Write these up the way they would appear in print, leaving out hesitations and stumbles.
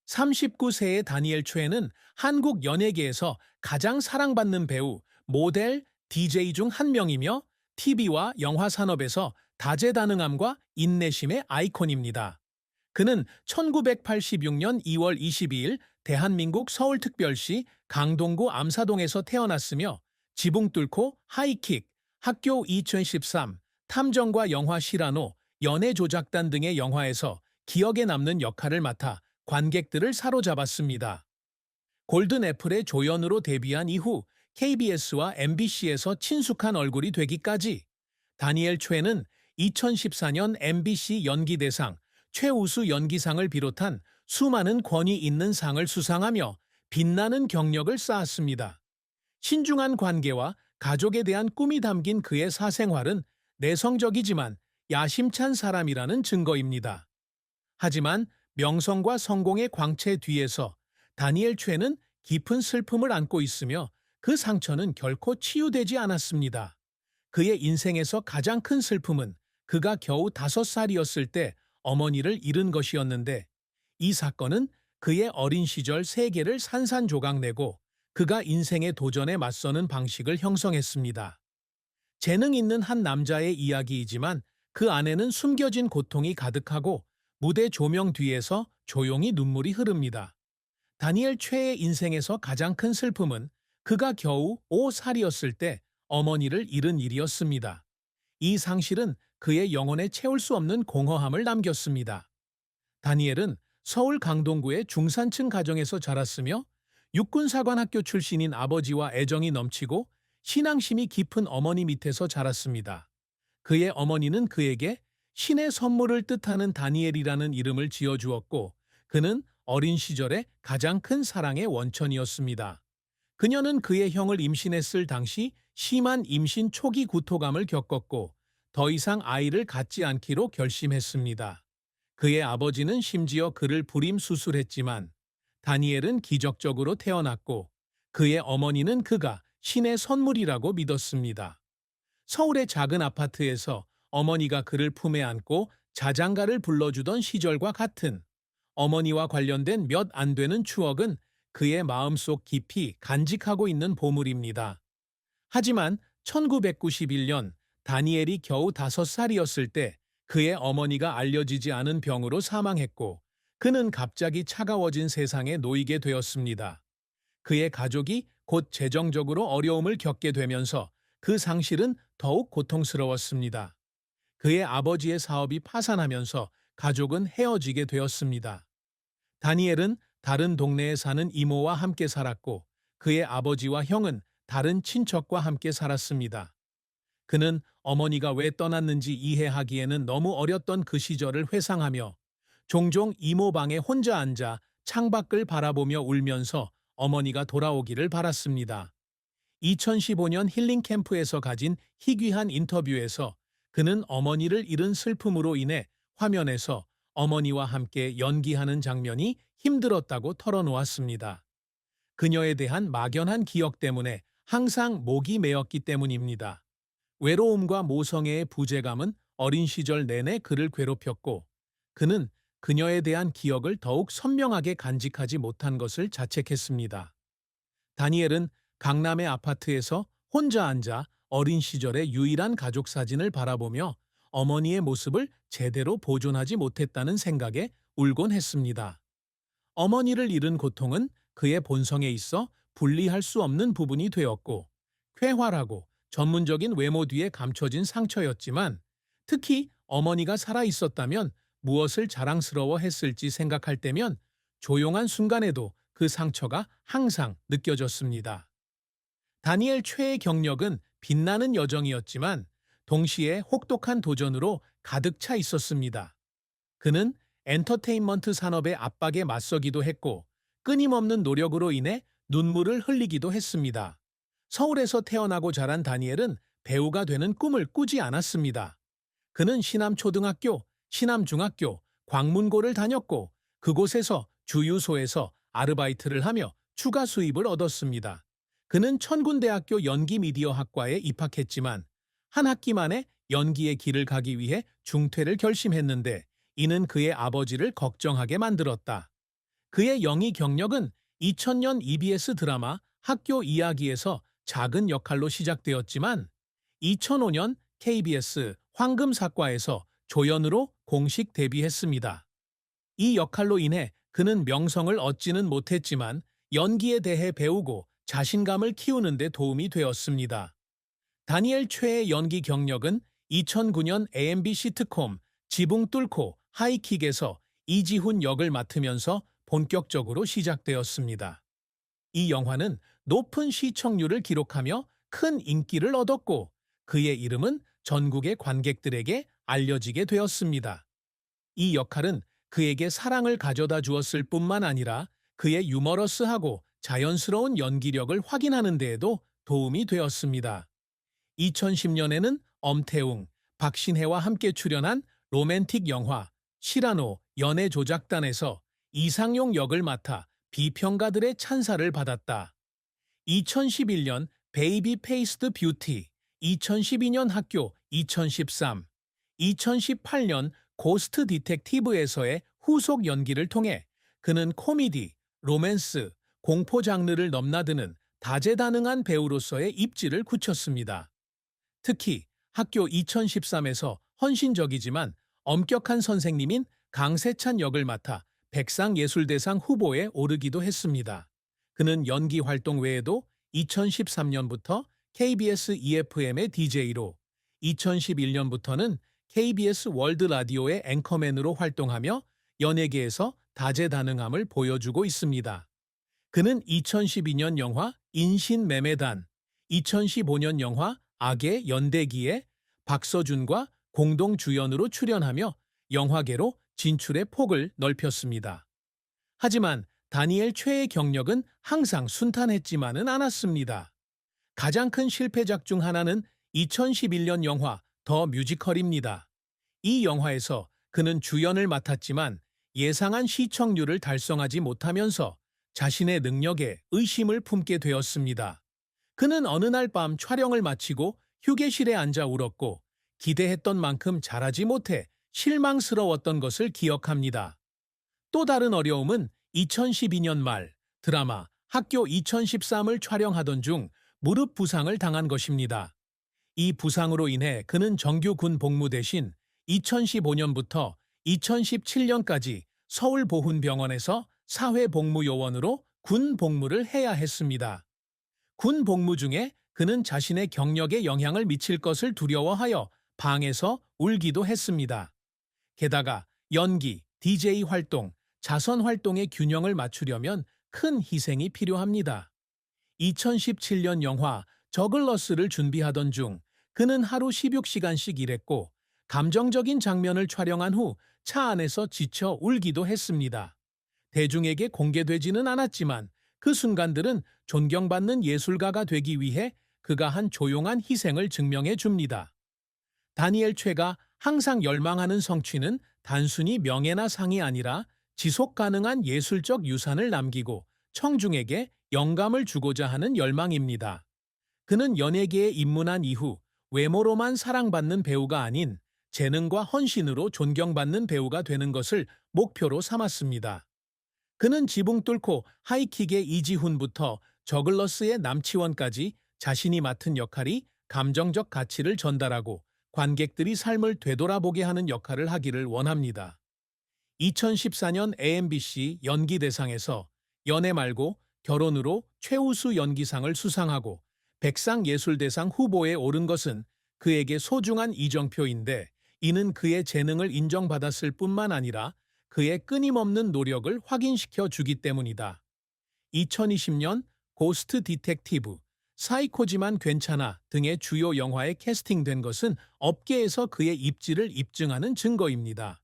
39세의 다니엘 최는 한국 연예계에서 가장 사랑받는 배우, 모델, DJ 중 한 명이며 TV와 영화 산업에서 다재다능함과 인내심의 아이콘입니다. 그는 1986년 2월 22일 대한민국 서울특별시 강동구 암사동에서 태어났으며 지붕 뚫고 하이킥, 학교 2013, 탐정과 영화 시라노, 연애조작단 등의 영화에서 기억에 남는 역할을 맡아 관객들을 사로잡았습니다. 골든 애플의 조연으로 데뷔한 이후 KBS와 MBC에서 친숙한 얼굴이 되기까지 다니엘 최는 2014년 MBC 연기대상, 최우수 연기상을 비롯한 수많은 권위 있는 상을 수상하며 빛나는 경력을 쌓았습니다. 신중한 관계와 가족에 대한 꿈이 담긴 그의 사생활은 내성적이지만 야심찬 사람이라는 증거입니다. 하지만 명성과 성공의 광채 뒤에서 다니엘 최는 깊은 슬픔을 안고 있으며 그 상처는 결코 치유되지 않았습니다. 그의 인생에서 가장 큰 슬픔은 그가 겨우 5살이었을 때 어머니를 잃은 것이었는데, 이 사건은 그의 어린 시절 세계를 산산조각내고 그가 인생의 도전에 맞서는 방식을 형성했습니다. 재능 있는 한 남자의 이야기이지만 그 안에는 숨겨진 고통이 가득하고 무대 조명 뒤에서 조용히 눈물이 흐릅니다. 다니엘 최의 인생에서 가장 큰 슬픔은 그가 겨우 5살이었을 때 어머니를 잃은 일이었습니다. 이 상실은 그의 영혼에 채울 수 없는 공허함을 남겼습니다. 다니엘은 서울 강동구의 중산층 가정에서 자랐으며 육군사관학교 출신인 아버지와 애정이 넘치고 신앙심이 깊은 어머니 밑에서 자랐습니다. 그의 어머니는 그에게 신의 선물을 뜻하는 다니엘이라는 이름을 지어주었고, 그는 어린 시절에 가장 큰 사랑의 원천이었습니다. 그녀는 그의 형을 임신했을 당시 심한 임신 초기 구토감을 겪었고 더 이상 아이를 갖지 않기로 결심했습니다. 그의 아버지는 심지어 그를 불임 수술했지만 다니엘은 기적적으로 태어났고 그의 어머니는 그가 신의 선물이라고 믿었습니다. 서울의 작은 아파트에서 어머니가 그를 품에 안고 자장가를 불러주던 시절과 같은 어머니와 관련된 몇 안 되는 추억은 그의 마음속 깊이 간직하고 있는 보물입니다. 하지만 1991년 다니엘이 겨우 5살이었을 때 그의 어머니가 알려지지 않은 병으로 사망했고 그는 갑자기 차가워진 세상에 놓이게 되었습니다. 그의 가족이 곧 재정적으로 어려움을 겪게 되면서 그 상실은 더욱 고통스러웠습니다. 그의 아버지의 사업이 파산하면서 가족은 헤어지게 되었습니다. 다니엘은 다른 동네에 사는 이모와 함께 살았고 그의 아버지와 형은 다른 친척과 함께 살았습니다. 그는 어머니가 왜 떠났는지 이해하기에는 너무 어렸던 그 시절을 회상하며 종종 이모 방에 혼자 앉아 창밖을 바라보며 울면서 어머니가 돌아오기를 바랐습니다. 2015년 힐링 캠프에서 가진 희귀한 인터뷰에서 그는 어머니를 잃은 슬픔으로 인해 화면에서 어머니와 함께 연기하는 장면이 힘들었다고 털어놓았습니다. 그녀에 대한 막연한 기억 때문에 항상 목이 메었기 때문입니다. 외로움과 모성애의 부재감은 어린 시절 내내 그를 괴롭혔고 그는 그녀에 대한 기억을 더욱 선명하게 간직하지 못한 것을 자책했습니다. 다니엘은 강남의 아파트에서 혼자 앉아 어린 시절의 유일한 가족 사진을 바라보며 어머니의 모습을 제대로 보존하지 못했다는 생각에 울곤 했습니다. 어머니를 잃은 고통은 그의 본성에 있어 분리할 수 없는 부분이 되었고 쾌활하고 전문적인 외모 뒤에 감춰진 상처였지만 특히 어머니가 살아 있었다면 무엇을 자랑스러워했을지 생각할 때면 조용한 순간에도 그 상처가 항상 느껴졌습니다. 다니엘 최의 경력은 빛나는 여정이었지만 동시에 혹독한 도전으로 가득 차 있었습니다. 그는 엔터테인먼트 산업의 압박에 맞서기도 했고 끊임없는 노력으로 인해 눈물을 흘리기도 했습니다. 서울에서 태어나고 자란 다니엘은 배우가 되는 꿈을 꾸지 않았습니다. 그는 신암초등학교, 신암중학교, 광문고를 다녔고 그곳에서 주유소에서 아르바이트를 하며 추가 수입을 얻었습니다. 그는 천군대학교 연기미디어학과에 입학했지만 한 학기 만에 연기의 길을 가기 위해 중퇴를 결심했는데 이는 그의 아버지를 걱정하게 만들었다. 그의 연기 경력은 2000년 EBS 드라마 학교 이야기에서 작은 역할로 시작되었지만 2005년 KBS 황금사과에서 조연으로 공식 데뷔했습니다. 이 역할로 인해 그는 명성을 얻지는 못했지만 연기에 대해 배우고 자신감을 키우는 데 도움이 되었습니다. 다니엘 최의 연기 경력은 2009년 AMB 시트콤 지붕 뚫고 하이킥에서 이지훈 역을 맡으면서 본격적으로 시작되었습니다. 이 영화는 높은 시청률을 기록하며 큰 인기를 얻었고 그의 이름은 전국의 관객들에게 알려지게 되었습니다. 이 역할은 그에게 사랑을 가져다 주었을 뿐만 아니라 그의 유머러스하고 자연스러운 연기력을 확인하는 데에도 도움이 되었습니다. 2010년에는 엄태웅, 박신혜와 함께 출연한 로맨틱 영화 시라노 연애 조작단에서 이상용 역을 맡아 비평가들의 찬사를 받았다. 2011년 베이비 페이스드 뷰티, 2012년 학교 2013, 2018년 고스트 디텍티브에서의 후속 연기를 통해 그는 코미디, 로맨스, 공포 장르를 넘나드는 다재다능한 배우로서의 입지를 굳혔습니다. 특히 학교 2013에서 헌신적이지만 엄격한 선생님인 강세찬 역을 맡아 백상예술대상 후보에 오르기도 했습니다. 그는 연기 활동 외에도 2013년부터 KBS EFM의 DJ로, 2011년부터는 KBS 월드 라디오의 앵커맨으로 활동하며 연예계에서 다재다능함을 보여주고 있습니다. 그는 2012년 영화 인신매매단, 2015년 영화 악의 연대기에 박서준과 공동 주연으로 출연하며 영화계로 진출의 폭을 넓혔습니다. 하지만 다니엘 최의 경력은 항상 순탄했지만은 않았습니다. 가장 큰 실패작 중 하나는 2011년 영화 더 뮤지컬입니다. 이 영화에서 그는 주연을 맡았지만 예상한 시청률을 달성하지 못하면서 자신의 능력에 의심을 품게 되었습니다. 그는 어느 날 밤 촬영을 마치고 휴게실에 앉아 울었고 기대했던 만큼 잘하지 못해 실망스러웠던 것을 기억합니다. 또 다른 어려움은 2012년 말 드라마 학교 2013을 촬영하던 중 무릎 부상을 당한 것입니다. 이 부상으로 인해 그는 정규 군 복무 대신 2015년부터 2017년까지 서울보훈병원에서 사회복무요원으로 군 복무를 해야 했습니다. 군 복무 중에 그는 자신의 경력에 영향을 미칠 것을 두려워하여 방에서 울기도 했습니다. 게다가 연기, DJ 활동, 자선 활동의 균형을 맞추려면 큰 희생이 필요합니다. 2017년 영화 저글러스를 준비하던 중 그는 하루 16시간씩 일했고 감정적인 장면을 촬영한 후 차 안에서 지쳐 울기도 했습니다. 대중에게 공개되지는 않았지만 그 순간들은 존경받는 예술가가 되기 위해 그가 한 조용한 희생을 증명해 줍니다. 다니엘 최가 항상 열망하는 성취는 단순히 명예나 상이 아니라 지속 가능한 예술적 유산을 남기고 청중에게 영감을 주고자 하는 열망입니다. 그는 연예계에 입문한 이후 외모로만 사랑받는 배우가 아닌 재능과 헌신으로 존경받는 배우가 되는 것을 목표로 삼았습니다. 그는 지붕 뚫고 하이킥의 이지훈부터 저글러스의 남치원까지 자신이 맡은 역할이 감정적 가치를 전달하고 관객들이 삶을 되돌아보게 하는 역할을 하기를 원합니다. 2014년 AMBC 연기대상에서 연애 말고 결혼으로 최우수 연기상을 수상하고 백상예술대상 후보에 오른 것은 그에게 소중한 이정표인데 이는 그의 재능을 인정받았을 뿐만 아니라 그의 끊임없는 노력을 확인시켜 주기 때문이다. 2020년 고스트 디텍티브, 사이코지만 괜찮아 등의 주요 영화에 캐스팅된 것은 업계에서 그의 입지를 입증하는 증거입니다.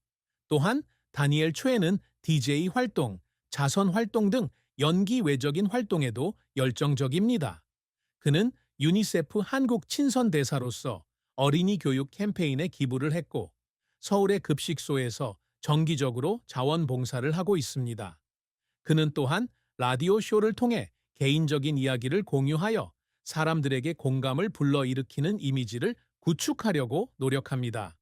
또한 다니엘 최는 DJ 활동, 자선 활동 등 연기 외적인 활동에도 열정적입니다. 그는 유니세프 한국 친선 대사로서 어린이 교육 캠페인에 기부를 했고 서울의 급식소에서 정기적으로 자원봉사를 하고 있습니다. 그는 또한 라디오 쇼를 통해 개인적인 이야기를 공유하여 사람들에게 공감을 불러일으키는 이미지를 구축하려고 노력합니다.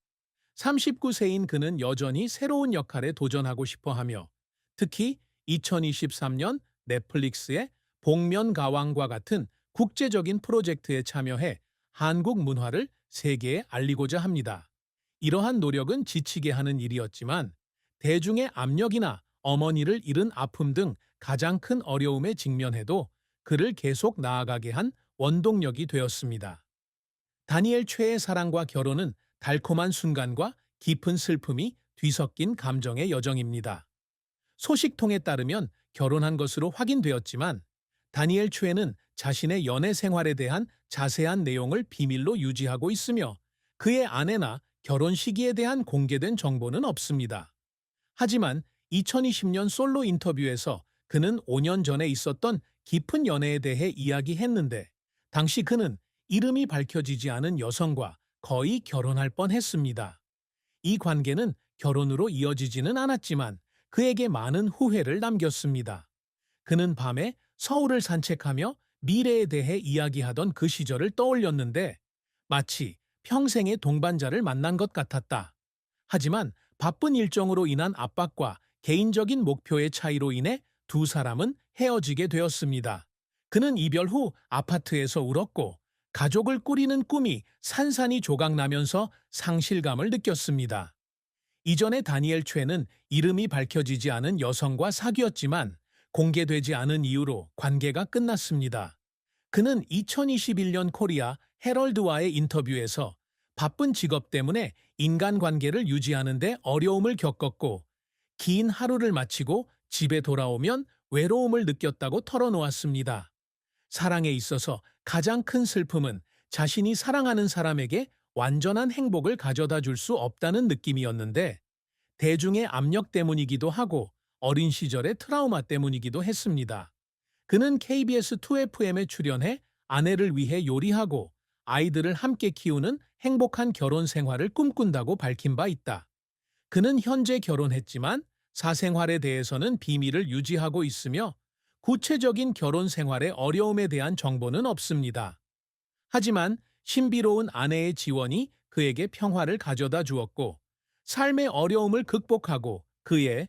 39세인 그는 여전히 새로운 역할에 도전하고 싶어 하며 특히 2023년 넷플릭스의 복면가왕과 같은 국제적인 프로젝트에 참여해 한국 문화를 세계에 알리고자 합니다. 이러한 노력은 지치게 하는 일이었지만 대중의 압력이나 어머니를 잃은 아픔 등 가장 큰 어려움에 직면해도 그를 계속 나아가게 한 원동력이 되었습니다. 다니엘 최의 사랑과 결혼은 달콤한 순간과 깊은 슬픔이 뒤섞인 감정의 여정입니다. 소식통에 따르면 결혼한 것으로 확인되었지만 다니엘 최는 자신의 연애 생활에 대한 자세한 내용을 비밀로 유지하고 있으며 그의 아내나 결혼 시기에 대한 공개된 정보는 없습니다. 하지만 2020년 솔로 인터뷰에서 그는 5년 전에 있었던 깊은 연애에 대해 이야기했는데 당시 그는 이름이 밝혀지지 않은 여성과 거의 결혼할 뻔했습니다. 이 관계는 결혼으로 이어지지는 않았지만 그에게 많은 후회를 남겼습니다. 그는 밤에 서울을 산책하며 미래에 대해 이야기하던 그 시절을 떠올렸는데 마치 평생의 동반자를 만난 것 같았다. 하지만 바쁜 일정으로 인한 압박과 개인적인 목표의 차이로 인해 두 사람은 헤어지게 되었습니다. 그는 이별 후 아파트에서 울었고 가족을 꾸리는 꿈이 산산이 조각나면서 상실감을 느꼈습니다. 이전에 다니엘 최는 이름이 밝혀지지 않은 여성과 사귀었지만 공개되지 않은 이유로 관계가 끝났습니다. 그는 2021년 코리아 헤럴드와의 인터뷰에서 바쁜 직업 때문에 인간관계를 유지하는 데 어려움을 겪었고 긴 하루를 마치고 집에 돌아오면 외로움을 느꼈다고 털어놓았습니다. 사랑에 있어서 가장 큰 슬픔은 자신이 사랑하는 사람에게 완전한 행복을 가져다 줄 수 없다는 느낌이었는데 대중의 압력 때문이기도 하고 어린 시절의 트라우마 때문이기도 했습니다. 그는 KBS 2FM에 출연해 아내를 위해 요리하고 아이들을 함께 키우는 행복한 결혼 생활을 꿈꾼다고 밝힌 바 있다. 그는 현재 결혼했지만 사생활에 대해서는 비밀을 유지하고 있으며 구체적인 결혼 생활의 어려움에 대한 정보는 없습니다. 하지만 신비로운 아내의 지원이 그에게 평화를 가져다 주었고 삶의 어려움을 극복하고 그의